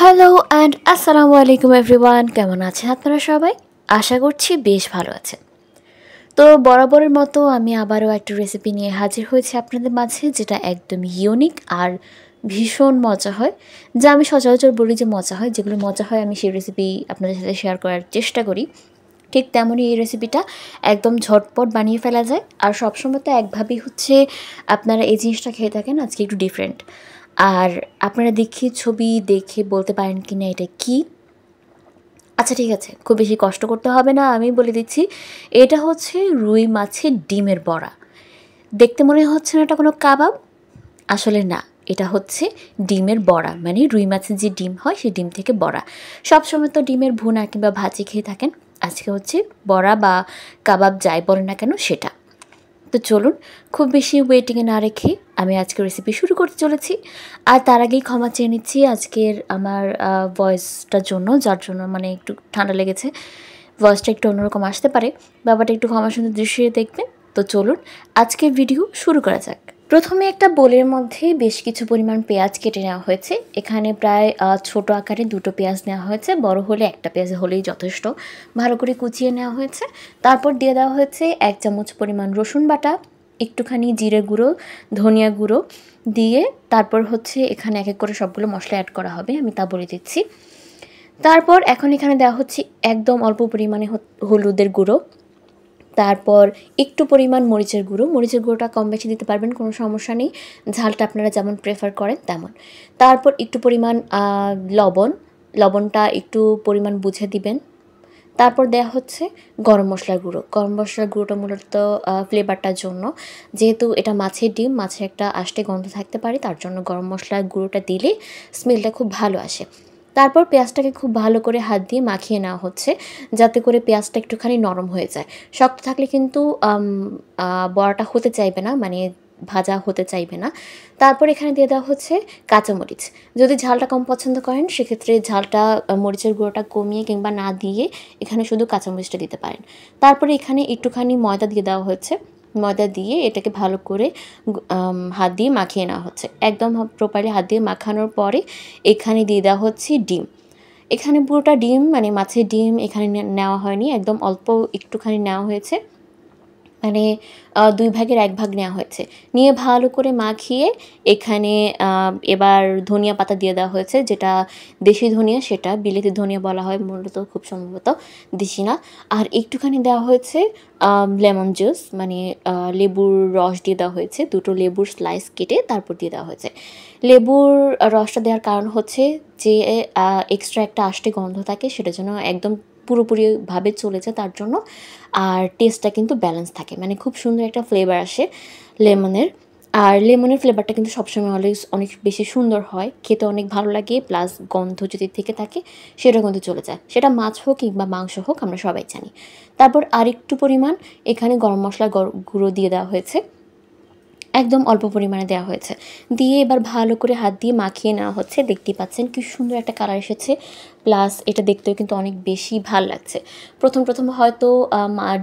Hello and আসসালামু আলাইকুম everyone, কেমন আছেন আপনারা সবাই? আশা করছি বেশ ভালো আছেন। তো বরাবরের মতো আমি আবারও একটা রেসিপি নিয়ে হাজির হয়েছি আপনাদের মাঝে, যেটা একদম ইউনিক আর ভীষণ মজা হয়। যা আমি সচরাচর বলি যে মজা হয়, যেগুলো মজা হয় আমি সেই রেসিপি আপনাদের সাথে শেয়ার করার চেষ্টা করি। ঠিক তেমনই এই রেসিপিটা একদম ঝটপট বানিয়ে ফেলা যায়। আর সবসময় তো একভাবেই হচ্ছে আপনারা এই জিনিসটা খেয়ে থাকেন, আজকে একটু ডিফারেন্ট। আর আপনারা দেখে ছবি দেখে বলতে পারেন কি না এটা কী। আচ্ছা ঠিক আছে, খুব বেশি কষ্ট করতে হবে না, আমি বলে দিচ্ছি। এটা হচ্ছে রুই মাছের ডিমের বড়া। দেখতে মনে হচ্ছে না এটা কোনো কাবাব, আসলে না, এটা হচ্ছে ডিমের বড়া, মানে রুই মাছের যে ডিম হয় সেই ডিম থেকে বড়া। সবসময় তো ডিমের ভুনা কিংবা ভাজি খেয়ে থাকেন, আজকে হচ্ছে বড়া বা কাবাব যাই বলেন না কেন সেটা। তো চলুন, খুব বেশি ওয়েটিংয়ে না রেখে আমি আজকের রেসিপি শুরু করতে চলেছি। আর তার আগেই ক্ষমা চেয়ে নিচ্ছি আজকের আমার ভয়েসটার জন্য, যার জন্য মানে একটু ঠান্ডা লেগেছে, ভয়েসটা একটু অন্যরকম আসতে পারে, ব্যাপারটা একটু ক্ষমা সুন্দর দৃশ্যে দেখবেন। তো চলুন আজকের ভিডিও শুরু করা যাক। প্রথমে একটা বোলের মধ্যে বেশ কিছু পরিমাণ পেঁয়াজ কেটে নেওয়া হয়েছে। এখানে প্রায় ছোট আকারে দুটো পেঁয়াজ নেওয়া হয়েছে, বড় হলে একটা পেঁয়াজ হলেই যথেষ্ট। ভালো করে কুচিয়ে নেওয়া হয়েছে। তারপর দিয়ে দেওয়া হয়েছে 1 চামচ পরিমাণ রসুন বাটা, একটুখানি জিরে গুঁড়ো, ধনিয়া গুঁড়ো দিয়ে তারপর হচ্ছে এখানে এক এক করে সবগুলো মশলা অ্যাড করা হবে, আমি তা বলে দিচ্ছি। তারপর এখন এখানে দেওয়া হচ্ছে একদম অল্প পরিমাণে হলুদের গুঁড়ো, তারপর একটু পরিমাণ মরিচের গুঁড়ো। মরিচের গুঁড়োটা কম বেশি দিতে পারবেন, কোনো সমস্যা নেই, ঝালটা আপনারা যেমন প্রেফার করেন তেমন। তারপর একটু পরিমাণ লবণটা একটু পরিমাণ বুঝে দিবেন। তারপর দেওয়া হচ্ছে গরম মশলার গুঁড়ো। গরম মশলার গুঁড়োটা মূলত ফ্লেভারটার জন্য, যেহেতু এটা মাছের ডিম, মাছের একটা আষ্টে গন্ধ থাকতে পারে, তার জন্য গরম মশলার গুঁড়োটা দিলে স্মেলটা খুব ভালো আসে। তারপর পেঁয়াজটাকে খুব ভালো করে হাত দিয়ে মাখিয়ে নেওয়া হচ্ছে, যাতে করে পেঁয়াজটা একটুখানি নরম হয়ে যায়। শক্ত থাকলে কিন্তু বড়াটা হতে চাইবে না, মানে ভাজা হতে চাইবে না। তারপর এখানে দিয়ে দেওয়া হচ্ছে কাঁচামরিচ। যদি ঝালটা কম পছন্দ করেন সেক্ষেত্রে ঝালটা মরিচের গুঁড়োটা কমিয়ে কিংবা না দিয়ে এখানে শুধু কাঁচামরিচটা দিতে পারেন। তারপরে এখানে একটুখানি ময়দা দিয়ে দেওয়া হচ্ছে। ময়দা দিয়ে এটাকে ভালো করে হাত দিয়ে মাখিয়ে নেওয়া হচ্ছে। একদম প্রপারলি হাত দিয়ে মাখানোর পরে এখানে দিয়ে দেওয়া হচ্ছে ডিম। এখানে পুরোটা ডিম, মানে মাছের ডিম এখানে নেওয়া হয়নি, একদম অল্প একটুখানি নেওয়া হয়েছে, মানে 2 ভাগের 1 ভাগ নেওয়া হয়েছে। নিয়ে ভালো করে মাখিয়ে এখানে এবার ধনিয়া পাতা দিয়ে দেওয়া হয়েছে, যেটা দেশি ধনিয়া, সেটা বিলেতি ধনিয়া বলা হয় মূলত, খুব সম্ভবত দেশি না। আর একটুখানি দেওয়া হয়েছে লেমন জুস, মানে লেবুর রস দিয়ে দেওয়া হয়েছে, 2টো লেবুর স্লাইস কেটে তারপর দিয়ে দেওয়া হয়েছে। লেবুর রসটা দেওয়ার কারণ হচ্ছে যে এক্সট্রা একটা আষ্টে গন্ধ থাকে সেটা যেন একদম পুরোপুরিভাবে চলে যায় তার জন্য। আর টেস্টটা কিন্তু ব্যালেন্স থাকে, মানে খুব সুন্দর একটা ফ্লেভার আসে লেমনের। আর লেমনের ফ্লেভারটা কিন্তু সবসময় অলওয়েজ অনেক বেশি সুন্দর হয়, খেতে অনেক ভালো লাগে, প্লাস গন্ধ যদি থেকে থাকে সেটা কিন্তু চলে যায়, সেটা মাছ হোক কিংবা মাংস হোক, আমরা সবাই জানি। তারপর আরেকটু পরিমাণ এখানে গরম মশলা গুঁড়ো দিয়ে দেওয়া হয়েছে, একদম অল্প পরিমাণে দেওয়া হয়েছে। দিয়ে এবার ভালো করে হাত দিয়ে মাখিয়ে নেওয়া হচ্ছে। দেখতেই পাচ্ছেন কি সুন্দর একটা কালার এসেছে, প্লাস এটা দেখতেও কিন্তু অনেক বেশি ভাল লাগছে। প্রথম হয়তো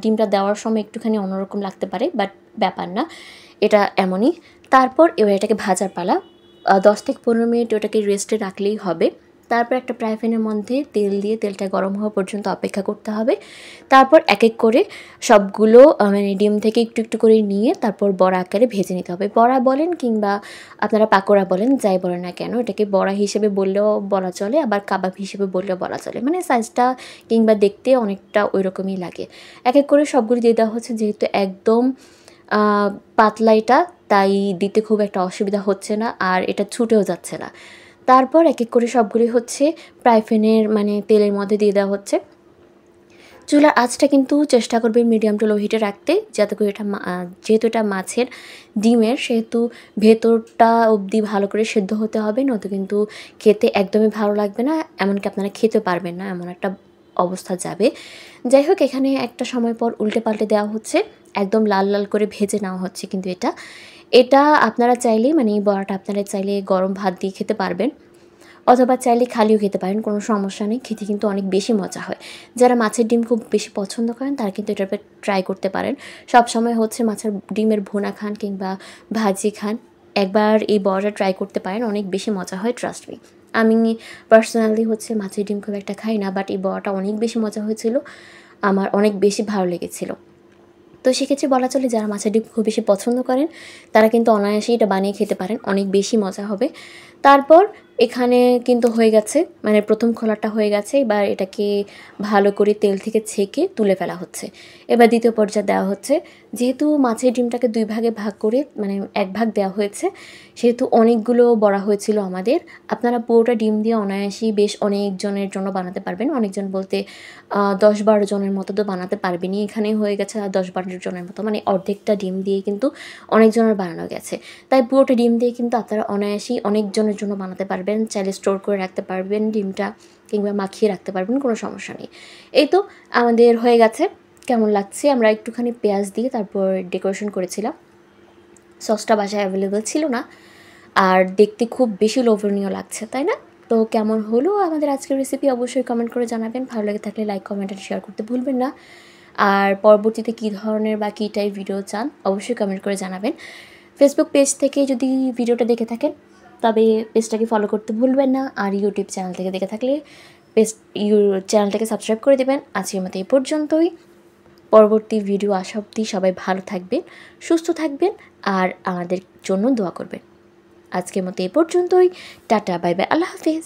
ডিমটা দেওয়ার সময় একটুখানি অন্যরকম লাগতে পারে, বাট ব্যাপার না, এটা এমনই। তারপর এবার এটাকে ভাজার পালা। 10 থেকে 15 মিনিট ওটাকে রেস্টে রাখলেই হবে। তারপর একটা ফ্রাই প্যানের মধ্যে তেল দিয়ে তেলটা গরম হওয়া পর্যন্ত অপেক্ষা করতে হবে। তারপর এক এক করে সবগুলো মানে ডিম থেকে একটু একটু করে নিয়ে তারপর বড়া আকারে ভেজে নিতে হবে। বড়া বলেন কিংবা আপনারা পাকোড়া বলেন, যাই বলেন না কেন, এটাকে বড়া হিসেবে বললেও বলা চলে, আবার কাবাব হিসেবে বললেও বলা চলে, মানে সাইজটা কিংবা দেখতে অনেকটা ওই রকমই লাগে। এক এক করে সবগুলো দিয়ে দেওয়া হচ্ছে, যেহেতু একদম পাতলা এটা, তাই দিতে খুব একটা অসুবিধা হচ্ছে না, আর এটা ছুটেও যাচ্ছে না। তারপর এক এক করে সবগুলি হচ্ছে ফ্রাই প্যানের মানে তেলের মধ্যে দিয়ে দেওয়া হচ্ছে। চুলার আঁচটা কিন্তু চেষ্টা করবেন মিডিয়াম টু লো হিটে রাখতে, যাতে করে এটা যেহেতু এটা মাছের ডিমের, সেহেতু ভেতরটা অবধি ভালো করে সেদ্ধ হতে হবে, নয়তো কিন্তু খেতে একদমই ভালো লাগবে না, এমনকি আপনারা খেতে পারবেন না, এমন একটা অবস্থা যাবে। যাই হোক, এখানে একটা সময় পর উল্টে পাল্টে দেওয়া হচ্ছে, একদম লাল লাল করে ভেজে নেওয়া হচ্ছে। কিন্তু এটা আপনারা চাইলে, মানে এই বড়াটা আপনারা চাইলে গরম ভাত দিয়ে খেতে পারবেন, অথবা চাইলে খালিও খেতে পারেন, কোনো সমস্যা নেই, খেতে কিন্তু অনেক বেশি মজা হয়। যারা মাছের ডিম খুব বেশি পছন্দ করেন তারা কিন্তু এটার উপর ট্রাই করতে পারেন। সবসময় হচ্ছে মাছের ডিমের ভুনা খান কিংবা ভাজি খান, একবার এই বড়াটা ট্রাই করতে পারেন, অনেক বেশি মজা হয়, ট্রাস্ট মি। আমি পার্সোনালি হচ্ছে মাছের ডিম খুব একটা খাই না, বাট এই বড়াটা অনেক বেশি মজা হয়েছিল, আমার অনেক বেশি ভালো লেগেছিল। তো সেক্ষেত্রে বলা চলে যারা মাছের ডিম খুব বেশি পছন্দ করেন তারা কিন্তু অনায়াসেই এটা বানিয়ে খেতে পারেন, অনেক বেশি মজা হবে। তারপর এখানে কিন্তু হয়ে গেছে, মানে প্রথম খোলাটা হয়ে গেছে, এবার এটাকে ভালো করে তেল থেকে ছেঁকে তুলে ফেলা হচ্ছে। এবার দ্বিতীয় পর্যায়ে দেওয়া হচ্ছে, যেহেতু মাছের ডিমটাকে দুই ভাগে ভাগ করে মানে এক ভাগ দেওয়া হয়েছে, সেহেতু অনেকগুলো বড়া হয়েছিল আমাদের। আপনারা পুরোটা ডিম দিয়ে অনায়াসেই বেশ অনেকজনের জন্য বানাতে পারবেন, অনেকজন বলতে 10-12 জনের মতো তো বানাতে পারবেনই। এখানে হয়ে গেছে 10-12 জনের মতো, মানে অর্ধেকটা ডিম দিয়ে কিন্তু অনেকজনের বানানো গেছে। তাই পুরোটা ডিম দিয়ে কিন্তু আপনারা অনায়াসেই অনেকজনের জন্য বানাতে পারবেন, চাইলে স্টোর করে রাখতে পারবেন ডিমটা, কিংবা মাখিয়ে রাখতে পারবেন, কোনো সমস্যা নেই। এই তো আমাদের হয়ে গেছে। কেমন লাগছে? আমরা একটুখানি পেঁয়াজ দিয়ে তারপর ডেকোরেশন করেছিলাম। সসটা বাসায় অ্যাভেলেবেল ছিল না, আর দেখতে খুব বেশি লোভনীয় লাগছে, তাই না? তো কেমন হলো আমাদের আজকের রেসিপি অবশ্যই কমেন্ট করে জানাবেন। ভালো লেগে থাকলে লাইক, কমেন্ট আর শেয়ার করতে ভুলবেন না। আর পরবর্তীতে কী ধরনের বা কী টাইপ ভিডিও চান অবশ্যই কমেন্ট করে জানাবেন। ফেসবুক পেজ থেকে যদি ভিডিওটা দেখে থাকেন তবে পেজটাকে ফলো করতে ভুলবেন না, আর ইউটিউব চ্যানেল থেকে দেখে থাকলে চ্যানেলটাকে সাবস্ক্রাইব করে দেবেন। আজকের মতো এই পর্যন্তই। পরবর্তী ভিডিও আসা অবধি সবাই ভালো থাকবেন, সুস্থ থাকবেন, আর আমাদের জন্য দোয়া করবেন। আজকের মতো এই পর্যন্তই। টাটা, বাই বাই, আল্লাহ হাফিজ।